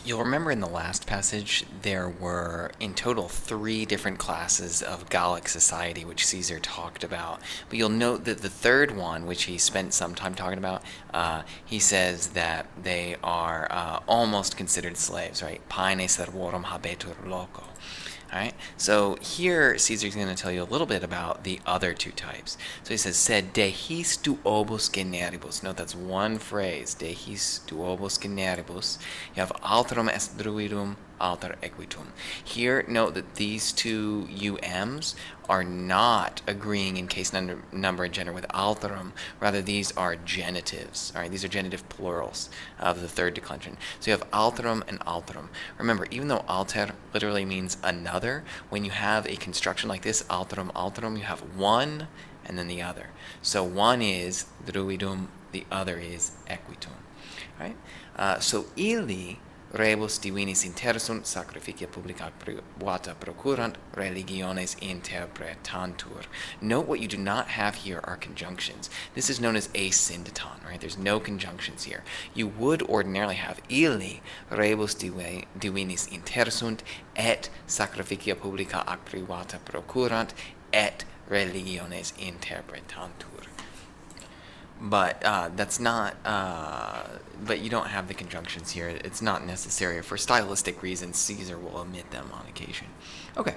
You'll remember in the last passage there were in total 3 different classes of Gallic society which Caesar talked about. But you'll note that the third one, which he spent some time talking about, he says that they are almost considered slaves, right? Paene servorum habetur loco. All right, so here Caesar's going to tell you a little bit about the other 2 types. So he says, sed dehis duobus generibus. Note that's one phrase, dehis duobus generibus. You have alterum est druidum, alter equitum. Here, note that these 2 UMs are not agreeing in case, number, and gender with alterum. Rather, these are genitives. All right, these are genitive plurals of the third declension. So you have alterum and alterum. Remember, even though alter literally means another, when you have a construction like this, alterum, alterum, you have one and then the other. So one is druidum, the other is equitum. All right, so illi rebus divinis intersunt sacrificia publica privata procurant religiones interpretantur. Note what you do not have here are conjunctions. This is known as asyndeton, right? There's no conjunctions here. You would ordinarily have illi rebus divinis intersunt et sacrificia publica ac privata procurant et religiones interpretantur. But that's not, but you don't have the conjunctions here. It's not necessary. For stylistic reasons, Caesar will omit them on occasion. Okay,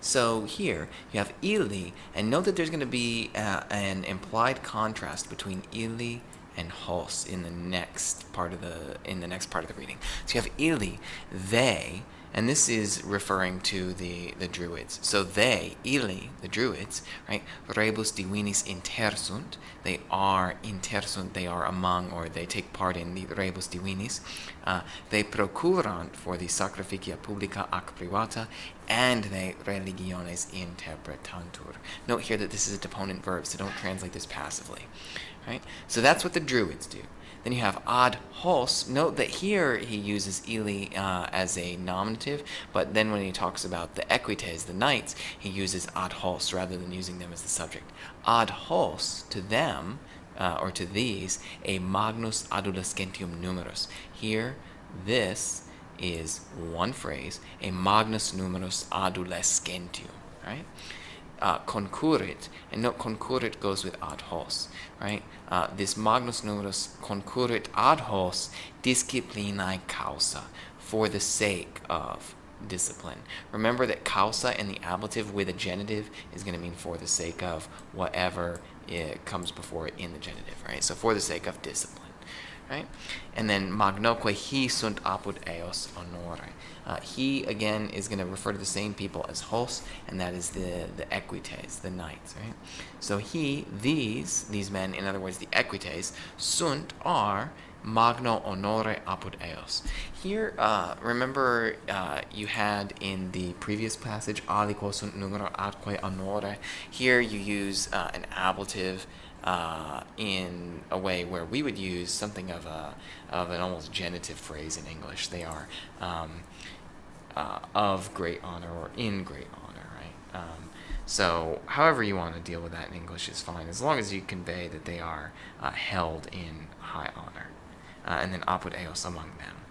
so here you have illi, and note that there's going to be an implied contrast between illi and hos in the next part of the reading. So you have illi, they, and this is referring to the Druids. So they, illi, the Druids, right? Rebus divinis intersunt. They are intersunt. They are among, or they take part in the rebus divinis. They procurant for the sacrificia publica ac privata, and they religiones interpretantur. Note here that this is a deponent verb, so don't translate this passively. Right? So that's what the Druids do. Then you have ad hos. Note that here he uses illi as a nominative, but then when he talks about the equites, the knights, he uses ad hos rather than using them as the subject. Ad hos, to them, or to these, a magnus adolescentium numerus. Here, this is one phrase, a magnus numerus adolescentium, right? Concurrit, and note concurrit goes with ad hos, right? This magnus numerus concurrit ad hos disciplinae causa, for the sake of discipline. Remember that causa in the ablative with a genitive is going to mean for the sake of whatever it comes before it in the genitive, right? So for the sake of discipline. Right? And then magnoque he sunt apud eos honore. He, again, is going to refer to the same people as hos, and that is the equites, the knights. Right? So he, these men, in other words, the equites, sunt, are magno honore apud eos. Here, remember you had in the previous passage, aliquo sunt numero atque honore. Here you use an ablative in a way where we would use something of an almost genitive phrase in English. They are of great honor or in great honor, right? So however you want to deal with that in English is fine, as long as you convey that they are held in high honor. And then apud eos, among them.